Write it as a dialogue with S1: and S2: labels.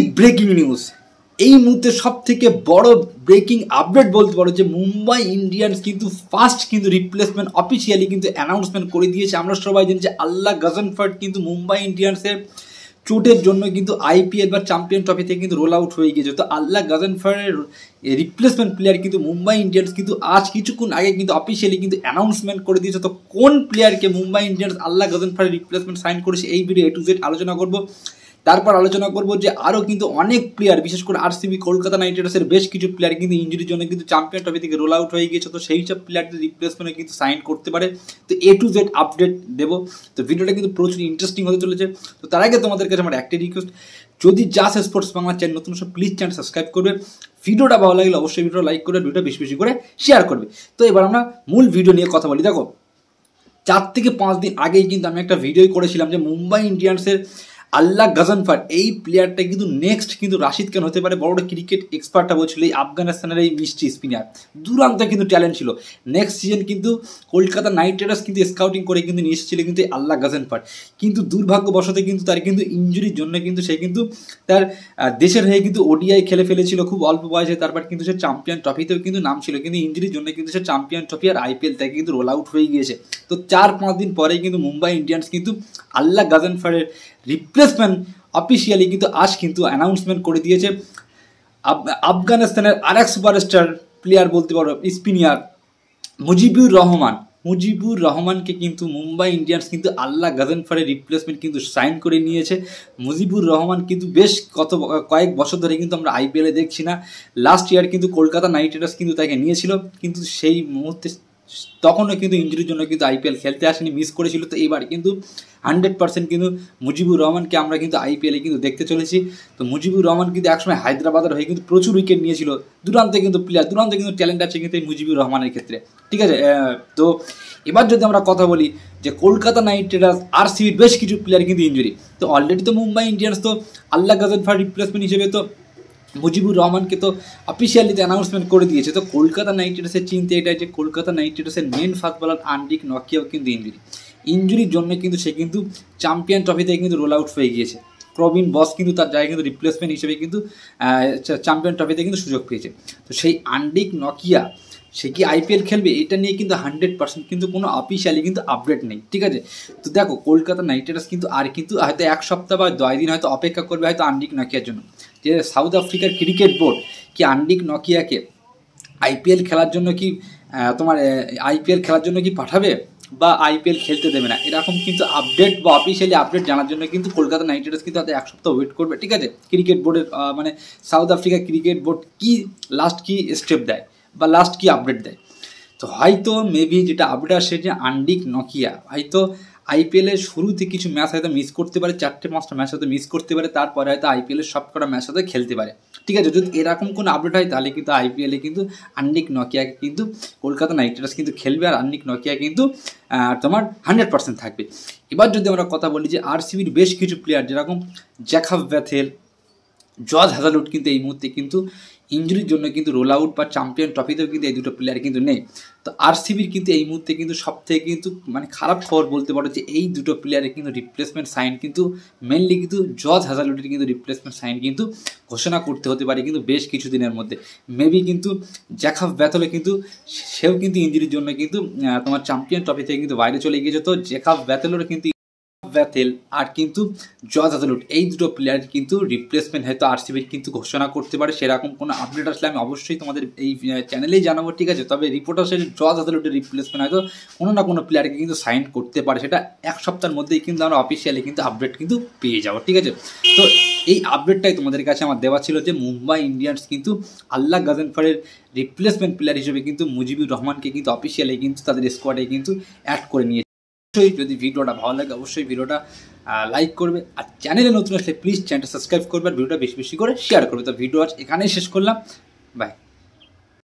S1: Big breaking news এই মুহূর্তে সব থেকে বড় ব্রেকিং আপডেট বলতে পারো যে মুম্বাই ইন্ডিয়ান্স কিন্তু ফার্স্ট কিন্তু রিপ্লেসমেন্ট অফিসিয়ালি কিন্তু অ্যানাউন্সমেন্ট করে দিয়েছে। আমরা সবাই জানি যে আল্লাহ গাজনফার্ড কিন্তু মুম্বাই ইন্ডিয়ান্সের চোটের জন্য কিন্তু আইপিএল বা চ্যাম্পিয়ন ট্রফি থেকে কিন্তু রোল আউট হয়ে গিয়েছে। তো আল্লাহ গাজনফার্ডের রিপ্লেসমেন্ট প্লেয়ার কিন্তু মুম্বাই ইন্ডিয়ান্স কিন্তু আজ কিছুক্ষণ আগে কিন্তু অফিসিয়ালি কিন্তু অ্যানাউন্সমেন্ট করে দিয়েছে। তো কোন প্লেয়ারকে মুম্বাই ইন্ডিয়ান্স আল্লাহ গাজনফার্ডের রিপ্লেসমেন্ট সাইন করেছে এই ভিডিও A to Z আলোচনা করবো। তারপর আলোচনা করবো যে আরও কিন্তু অনেক প্লেয়ার বিশেষ করে আরসিবি কলকাতা নাইট রাইডার্সের বেশ কিছু প্লেয়ার কিন্তু ইঞ্জুরির জন্য কিন্তু চ্যাম্পিয়ন ট্রফি থেকে রোল আউট হয়ে গিয়েছে। তো সেই সব প্লেয়ারদের রিপ্লেসমেন্টে কিন্তু সাইন করতে পারে। তো A to Z আপডেট দেবো। তো ভিডিওটা কিন্তু প্রচুর ইন্টারেস্টিং হতে চলেছে। তো তার আগে তোমাদের কাছে আমার একটাই রিকোয়েস্ট, যদি জাস স্পোর্টস বাংলা চ্যানেল নতুন সব প্লিজ চ্যানেল সাবস্ক্রাইব করবে, ভিডিওটা ভালো লাগলে অবশ্যই ভিডিও লাইক করবে, ভিডিওটা বেশি বেশি করে শেয়ার করবে। তো এবার আমরা মূল ভিডিও নিয়ে কথা বলি। দেখো 4 থেকে 5 দিন আগেই কিন্তু আমি একটা ভিডিও করেছিলাম যে মুম্বাই ইন্ডিয়ান্সের আল্লাহ গাজনফার্ড এই প্লেয়ারটা কিন্তু নেক্সট কিন্তু রাশিদ খান হতে পারে। বড় ক্রিকেট এক্সপার্টটা বলছিল এই আফগানিস্তানের এই মিষ্টি স্পিনার দুরান্ত কিন্তু ট্যালেন্ট ছিল। নেক্সট সিজন কিন্তু কলকাতা নাইট রাইডার্স কিন্তু স্কাউটিং করে কিন্তু নিয়ে এসেছিল কিন্তু এই আল্লাহ গাজনফার্ড, কিন্তু দুর্ভাগ্যবশত কিন্তু তার কিন্তু ইঞ্জুরির জন্য কিন্তু সে কিন্তু তার দেশের হয়ে কিন্তু ওডিআই খেলে ফেলেছিল খুব অল্প বয়সে। তারপর কিন্তু সে চ্যাম্পিয়ন ট্রফিতেও কিন্তু নাম ছিল, কিন্তু ইঞ্জুরির জন্য কিন্তু সে চ্যাম্পিয়ন ট্রফি আর আইপিএল থেকে কিন্তু রোল আউট হয়ে গিয়েছে। তো 4-5 দিন পরেই কিন্তু মুম্বাই ইন্ডিয়ান্স কিন্তু আল্লাহ গাজনফার্ডের রিপ্লেসমেন্ট অফিসিয়ালি কিন্তু আজ কিন্তু অ্যানাউন্সমেন্ট করে দিয়েছে। আফগানিস্তানের আরেক সুপারস্টার প্লেয়ার বলতে পারো স্পিনার মুজিবুর রহমানকে কিন্তু মুম্বাই ইন্ডিয়ান্স কিন্তু আল্লাহ গাজনফার্ডের রিপ্লেসমেন্ট কিন্তু সাইন করে নিয়েছে। মুজিবুর রহমান কিন্তু বেশ কয়েক বছর ধরে কিন্তু আমরা আইপিএলে দেখছি না। লাস্ট ইয়ার কিন্তু কলকাতা নাইট রাইডার্স কিন্তু তাকে নিয়েছিল, কিন্তু সেই মুহূর্তে তখনও কিন্তু ইঞ্জুরির জন্য কিন্তু আইপিএল খেলতে আসেনি, মিস করেছিল। তো এবার কিন্তু 100% কিন্তু মুজিবুর রহমানকে আমরা কিন্তু আইপিএলে কিন্তু দেখতে চলেছি। তো মুজিবুর রহমান কিন্তু একসময় হায়দ্রাবাদের হয়ে কিন্তু প্রচুর উইকেট নিয়েছিল, দুরান্তে কিন্তু প্লেয়ার, দুরান্তে কিন্তু ট্যালেন্ট আছে কিন্তু এই মুজিবুর রহমানের ক্ষেত্রে, ঠিক আছে। তো এবার যদি আমরা কথা বলি যে কলকাতা নাইট রাইডার্স আরসিবির বেশ কিছু প্লেয়ার কিন্তু ইঞ্জুরি। তো অলরেডি তো মুম্বাই ইন্ডিয়ান্স তো আল্লাহ গাজনফার্ড রিপ্লেসমেন্ট হিসেবে তো মুজিবুর রহমানকে তো অফিসিয়ালি অ্যানাউন্সমেন্ট করে দিয়েছে। তো কলকাতা নাইট রাইডার্সের চিন্তা এটাই যে কলকাতা নাইট রাইডার্সের মেন ফাস্ট বোলার আন্ডিক নকিয়াও কিন্তু ইঞ্জুরির জন্য কিন্তু সে কিন্তু চ্যাম্পিয়ন ট্রফি থেকে কিন্তু রোল আউট হয়ে গিয়েছে। প্রবীণ বস কিন্তু তার জায়গায় কিন্তু রিপ্লেসমেন্ট হিসেবে কিন্তু চ্যাম্পিয়ন ট্রফিতে কিন্তু সুযোগ পেয়েছে। তো সেই আন্ডিক নকিয়া সে কি আইপিএল খেলবে এটা নিয়ে কিন্তু 100% কিন্তু কোনো অফিসিয়ালি কিন্তু আপডেট নেই, ঠিক আছে। তো দেখো কলকাতা নাইট রাইডার্স কিন্তু আর কিন্তু হয়তো 1 সপ্তাহ বা 2 দিন হয়তো অপেক্ষা করবে হয়তো আন্ডিক নকিয়ার জন্য, যে সাউথ আফ্রিকার ক্রিকেট বোর্ড কি আন্ডিক নকিয়াকে আইপিএল খেলার জন্য কি পাঠাবে বা আইপিএল খেলতে দেবে না, এরকম কিন্তু আপডেট বা অফিসিয়ালি আপডেট জানার জন্য কিন্তু কলকাতা নাইট রাইডার্স কিন্তু হয়তো 1 সপ্তাহ ওয়েট করবে, ঠিক আছে। ক্রিকেট বোর্ডের মানে south Africa cricket board last কি স্টেপ দেয় বা লাস্ট কি আপডেট দেয়। তো হয়তো মেবি যেটা আপডেট আসে যে আন্ডিক নকিয়া হয়তো আইপিএলের শুরুতে কিছু ম্যাচ হয়তো মিস করতে পারে, 4-5টা ম্যাচ হয়তো মিস করতে পারে, তারপরে হয়তো আইপিএলের সবকটা ম্যাচ হয়তো খেলতে পারে, ঠিক আছে। যদি এরকম কোনো আপডেট হয় তাহলে কিন্তু আইপিএলে কিন্তু আন্ডিক নকিয়াকে কিন্তু কলকাতা নাইট রাইডার্স কিন্তু খেলবে আর আন্ডিক নকিয়া কিন্তু তোমার 100% থাকবে। এবার যদি আমরা কথা বলি যে আরসিবির বেশ কিছু প্লেয়ার যেরকম জ্যাকব বেথেল, জজ হ্যাজালউড কিন্তু এই মুহূর্তে কিন্তু ইঞ্জুরির জন্য কিন্তু রোল আউট বা চ্যাম্পিয়ন ট্রফিতেও কিন্তু এই দুটো প্লেয়ার কিন্তু নেই। তো আরসিবির কিন্তু এই মুহূর্তে কিন্তু সবথেকে কিন্তু মানে খারাপ খবর বলতে পারো যে এই দুটো প্লেয়ারের কিন্তু রিপ্লেসমেন্ট সাইন কিন্তু মেনলি কিন্তু জজ হ্যাজালউডের কিন্তু রিপ্লেসমেন্ট সাইন কিন্তু ঘোষণা করতে হতে পারে কিন্তু বেশ কিছু দিনের মধ্যে। মেবি কিন্তু জ্যাকব বেথেল কিন্তু সেও কিন্তু ইঞ্জুরির জন্য কিন্তু তোমার চ্যাম্পিয়ন ট্রফি থেকে কিন্তু বাইরে চলে গিয়েছে। তো জ্যাকব বেথেলেরও কিন্তু বেথেল আর কিন্তু জজ হ্যাজালউড এই দুটো প্লেয়ার কিন্তু রিপ্লেসমেন্ট হয়তো আরসিবির কিন্তু ঘোষণা করতে পারে। সেরকম কোনো আপডেট আসলে আমি অবশ্যই তোমাদের এই চ্যানেলেই জানাবো, ঠিক আছে। তবে রিপোর্ট আসে জজ হ্যাজালউডের রিপ্লেসমেন্ট হয়তো কোনো না কোনো প্লেয়ারকে কিন্তু সাইন করতে পারে, সেটা 1 সপ্তাহের মধ্যেই কিন্তু আমরা অফিসিয়ালি কিন্তু আপডেট কিন্তু পেয়ে যাবো, ঠিক আছে। তো এই আপডেটটাই তোমাদের কাছে আমার দেওয়া ছিল যে মুম্বাই ইন্ডিয়ান্স কিন্তু আল্লাহ গাজনফার্ডের রিপ্লেসমেন্ট প্লেয়ার হিসেবে কিন্তু মুজিবুর রহমানকে কিন্তু অফিসিয়ালি কিন্তু তাদের স্কোয়াডে কিন্তু অ্যাড করে নিয়েছে। অবশ্যই যদি ভিডিওটা ভালো লাগে অবশ্যই ভিডিওটা লাইক করবে, আর চ্যানেলে নতুন আসলে প্লিজ চ্যানেলটা সাবস্ক্রাইব করবে আর ভিডিওটা বেশি বেশি করে শেয়ার করবে। তো ভিডিও আজ এখানেই শেষ করলাম, বাই।